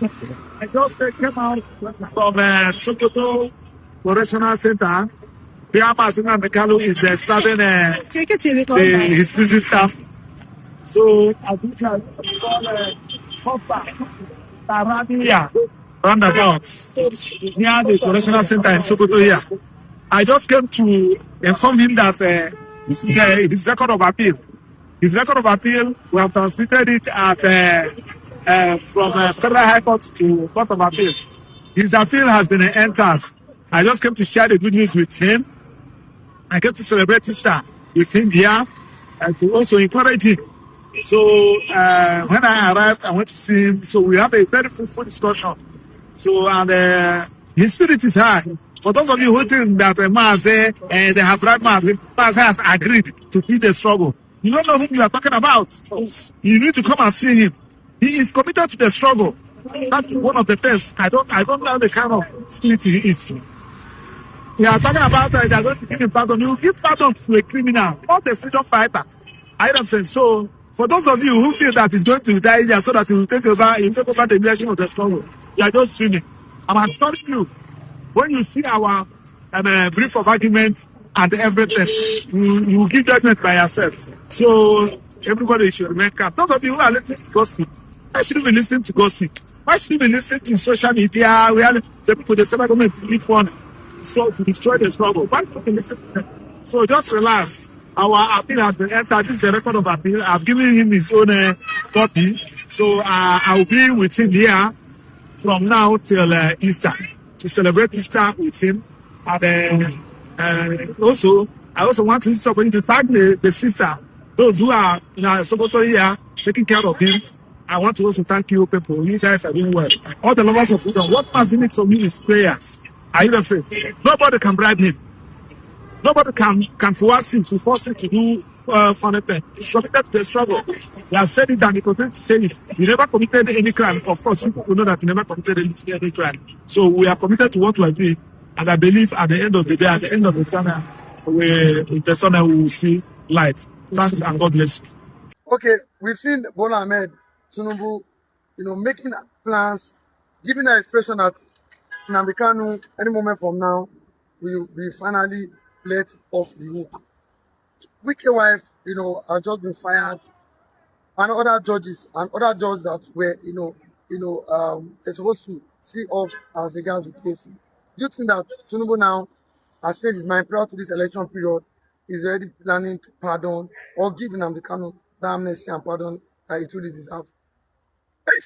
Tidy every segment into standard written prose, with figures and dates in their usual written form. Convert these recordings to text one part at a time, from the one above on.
I just came out from Sokoto Correctional Center. Biafra Nnamdi is serving his prison staff. So I think I call Tarania roundabout near the correctional center in Sokoto here. I just came to inform him that his record of appeal. His record of appeal, we have transmitted it at from Federal High Court to Court of Appeal. His appeal has been entered. I just came to share the good news with him. I came to celebrate Easter with him here and to also encourage him. So when I arrived, I went to see him. So we have a very fruitful discussion. So and his spirit is high. For those of you who think that Maze and they have bribed Maze has agreed to lead the struggle. You don't know whom you are talking about. You need to come and see him. He is committed to the struggle. That's one of the things. I don't know the kind of spirit he is. You are talking about that they are going to give him pardon. You give pardon to a criminal, not a freedom fighter. I don't say so. For those of you who feel that he's going to die here so that he will take over the direction of the struggle, you are just dreaming. I'm telling you, when you see our brief of argument and everything, you give judgment by yourself. So everybody should remain calm. Those of you who are listening to gossip, why should you be listening to gossip? Why should you be listening to social media where the people, the federal government, keep on to destroy the struggle? Why should you listen to them? So just relax. Our appeal has been entered. This is a record of appeal. I've given him his own copy. So I will be with him here from now till Easter to celebrate Easter with him. And also, I also want to thank the sister, those who are in Sokoto here taking care of him. I want to also thank you people. You guys are doing well. All the lovers of freedom. What must in it for me is prayers. I hear them say, nobody can bribe him. Nobody can force him to do funny things. He's committed to the struggle. He has said it and he continues to say it. He never committed any crime. Of course, people know that he never committed any crime. So we are committed to what we are doing. And I believe at the end of the day, at the end of the tunnel, we will see light. Thanks and God bless you. Okay, we've seen Bola Ahmed Tinubu, making plans, giving an expression that Nnamdi Kanu, any moment from now, will be finally let off the hook. Wike wife, has just been fired, and other judges that were, they're supposed to see off as regards the case. Do you think that Tinubu now has changed his mind prior to this election period? Is already planning to pardon or give Nnamdi Kanu the amnesty and pardon that he truly deserves?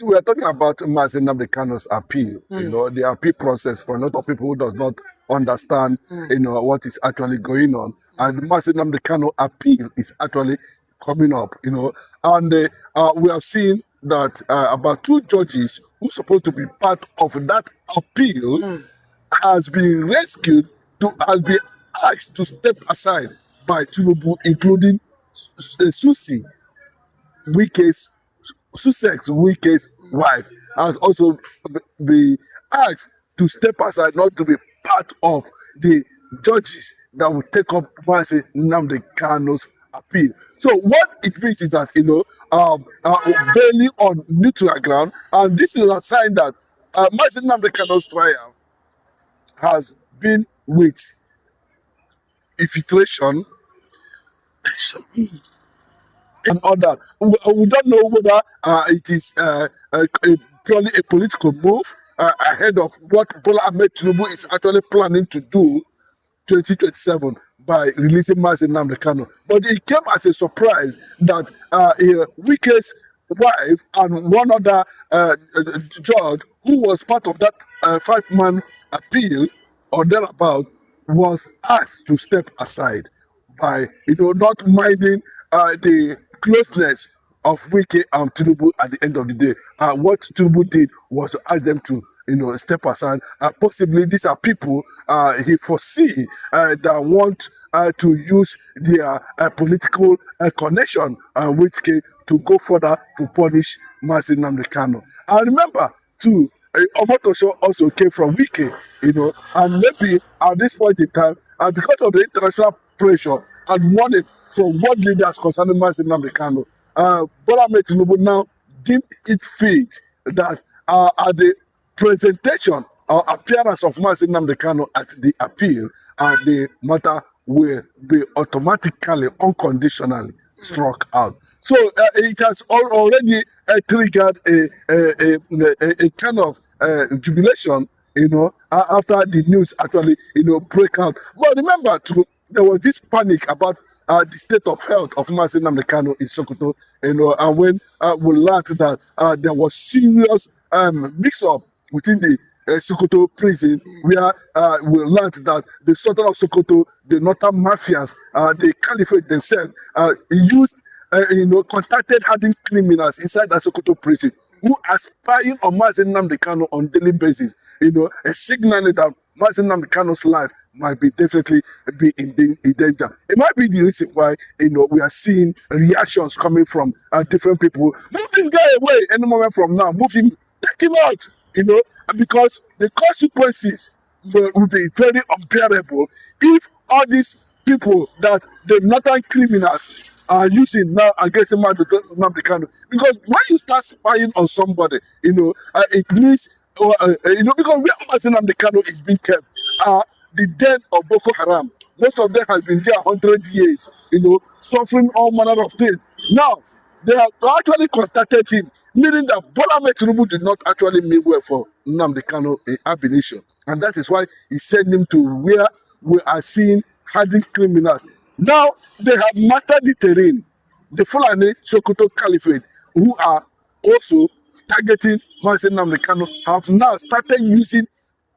We are talking about Nnamdi Kanu's appeal, the appeal process for a lot of people who does not understand, what is actually going on. And Nnamdi Kanu appeal is actually coming up, and we have seen that about 2 judges who are supposed to be part of that appeal has been rescued, has been asked to step aside by Tinubu, including Sussex Wike's wife, has also been asked to step aside, not to be part of the judges that will take up Nnamdi Kanu's appeal. So what it means is that bailing on neutral ground, and this is a sign that Nnamdi Kanu's trial has been with infiltration and other. We don't know whether it is purely a political move ahead of what Bola Ahmed Tinubu is actually planning to do 2027 by releasing Nnamdi Kanu. But it came as a surprise that Wike's wife and one other judge who was part of that 5-man appeal or thereabout was asked to step aside by not minding the closeness of Wike and Tinubu at the end of the day. What Tinubu did was to ask them to step aside. Possibly these are people he foresee that want to use their political connection with Wike to go further to punish Nnamdi Kanu. And remember too, Omotosho also came from Wike, and maybe at this point in time, because of the international pressure and warning from world leaders concerning Nnamdi Kanu, Bola Ahmed Tinubu now deemed it fit that at the presentation or appearance of Mazi Nnamdi Kanu at the appeal, the matter will be automatically, unconditionally struck out. So it has already triggered a kind of jubilation, after the news actually, break out. But remember, too, there was this panic about the state of health of Mazi Nnamdi Kanu in Sokoto, and when we learned that there was serious mix-up within the Sokoto prison, where we learned that the southern of Sokoto, the northern mafias, the caliphate themselves, used, contacted hardened criminals inside the Sokoto prison who are spying on Mazi Nnamdi Kanu on daily basis, signaling that Mazi Nnamdi Kanu's life might be definitely be in danger. It might be the reason why, we are seeing reactions coming from different people. Move this guy away any moment from now. Move him, take him out, because the consequences will be very unbearable if all these people that the northern criminals are using now against Nnamdi Kanu. Because when you start spying on somebody, it means, because where Mazi Nnamdi Kanu is being kept are the den of Boko Haram. Most of them have been there 100 years, suffering all manner of things. Now, they have actually contacted him, meaning that Bola Tinubu did not actually mean well for Nnamdi Kanu in ab initio. And that is why he sent him to where we are seeing hardened criminals. Now, they have mastered the terrain. The Fulani Sokoto Caliphate, who are also targeting Mazi Nnamdi Kanu, have now started using,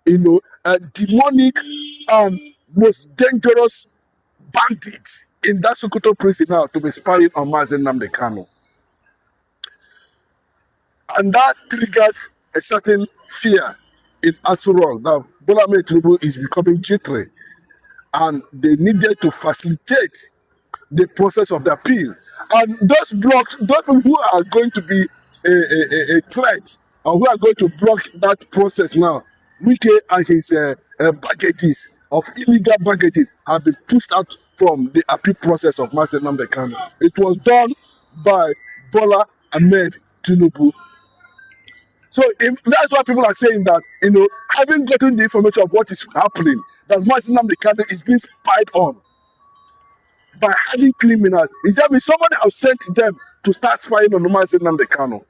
demonic and most dangerous bandits in that Sokoto prison now to be spying on Mazi Nnamdi Kanu. And that triggered a certain fear in Asurok. Now, Bola Tinubu is becoming jittery, and they needed to facilitate the process of the appeal. And those people who are going to be a threat, or who are going to block that process now, Wike and his baggages of illegal baggages have been pushed out from the appeal process of Mazi Nnamdi Kanu. It was done by Bola Tinubu. So that's why people are saying that, having gotten the information of what is happening, that Mazi Nnamdi Kanu is being spied on by hardened criminals, is that somebody has sent them to start spying on Mazi Nnamdi Kanu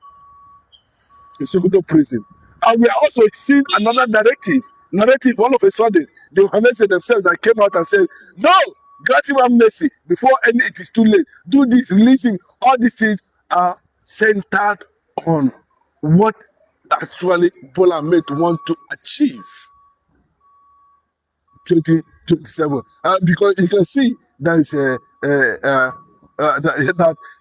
in Sokoto prison. And we are also seeing another narrative all of a sudden. The Johannes themselves that came out and said, no, grant him amnesty before it is too late. Do this, release him. All these things are centered on what actually Bola want to achieve 2027. Because you can see there is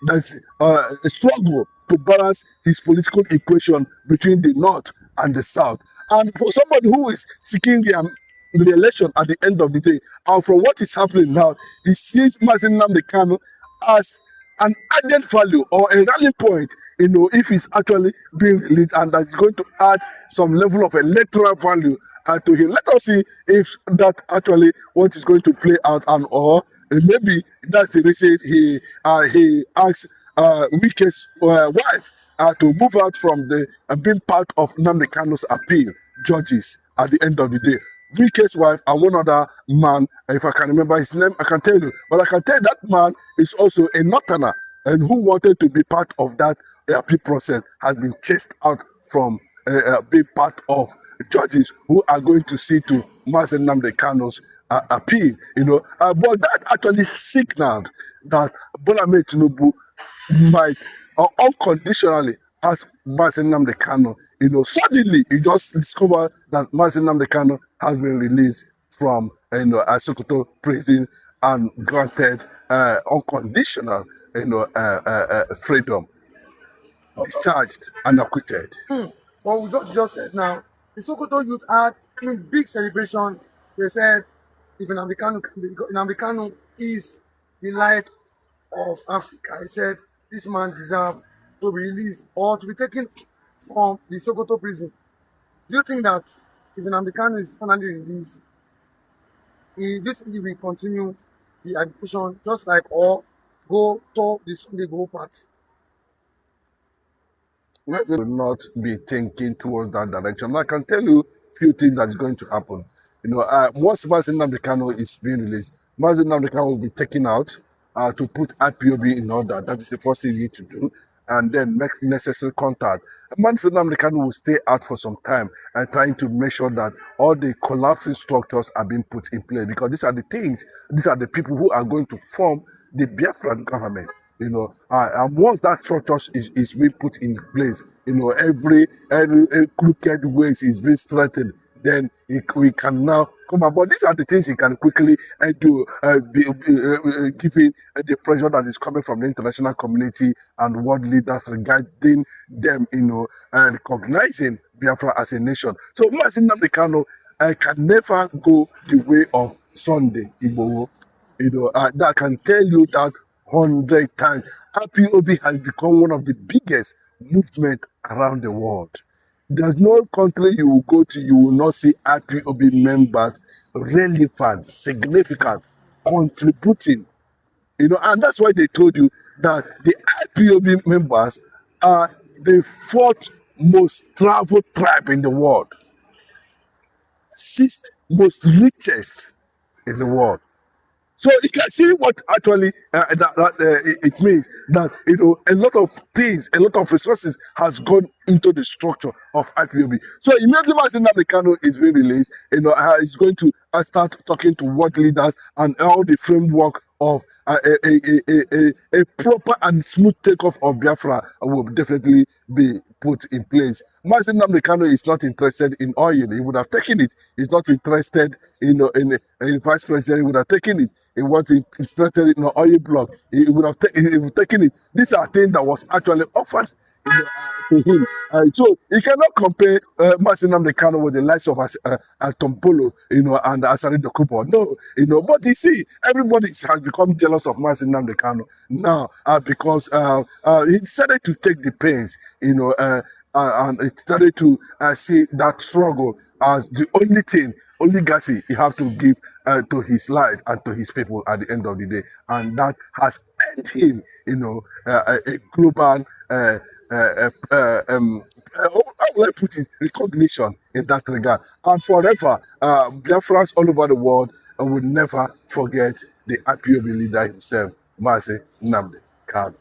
there's a struggle to balance his political equation between the North and the South. And for somebody who is seeking the election at the end of the day, and from what is happening now, he sees Mazi Nnamdi Kanu as an added value or a rally point, if it's actually being released, and that's going to add some level of electoral value to him. Let us see if that actually what is going to play out, and or maybe that's the reason he asked Wike's wife to move out from the being part of Nnamdi Kanu's appeal judges at the end of the day. Wike's wife and one other man, if I can remember his name, I can tell you. But I can tell you that man is also a northerner, and who wanted to be part of that appeal process has been chased out from being part of judges who are going to see to Mazi Nnamdi Kanu's appeal. But that actually signaled that Bola Tinubu might unconditionally ask Mazi Nnamdi Kanu. Suddenly you just discover that Mazi Nnamdi Kanu has been released from Sokoto prison and granted unconditional freedom, discharged and acquitted. What we just said now, the Sokoto youth had in big celebration. They said, if Nnamdi Kanu is the light of Africa, he said this man deserves to be released or to be taken from the Sokoto prison. Do you think that if Nnamdi Kanu is finally released, he will continue the agitation just like or go to the Sunday Go party? Mazi will not be thinking towards that direction. I can tell you few things that is going to happen. Once Nnamdikanu is being released, Nnamdikanu will be taken out to put IPOB in order. That is the first thing you need to do, and then make necessary contact. Nnamdikanu will stay out for some time and trying to make sure that all the collapsing structures are being put in place, because these are the people who are going to form the Biafran government. And once that structure is being put in place, every crooked ways is being strengthened, then we can now come up. But these are the things he can quickly do, given the pressure that is coming from the international community and world leaders regarding them, recognizing Biafra as a nation. So Nnamdi Kanu can never go the way of Sunday Igbo. That can tell you that 100 times. IPOB has become one of the biggest movement around the world. There's no country you will go to, you will not see IPOB members relevant, significant, contributing. And that's why they told you that the IPOB members are the fourth most traveled tribe in the world, sixth most richest in the world. So you can see what actually it means, that a lot of things, a lot of resources has gone into the structure of IPOB. So immediately when Nnamdi Kanu is being released, he's going to start talking to world leaders, and all the framework of a proper and smooth takeoff of Biafra will definitely be put in place. Nnamdi Kanu is not interested in oil. He would have taken it. He's not interested in vice president. He would have taken it. He was interested in an oil block. He would have taken it. These are things that was actually offered to him. So you cannot compare Nnamdi Kanu with the likes of Tompolo, and Asari Dokubo. No, but you see, everybody has become jealous of Nnamdi Kanu now because he decided to take the pains, and he started to see that struggle as the only legacy he have to give to his life and to his people at the end of the day, and that has earned him, a global, how will I put it, recognition in that regard. And forever, Biafrans all over the world will never forget the IPOB leader himself, Mazi Nnamdi Kanu.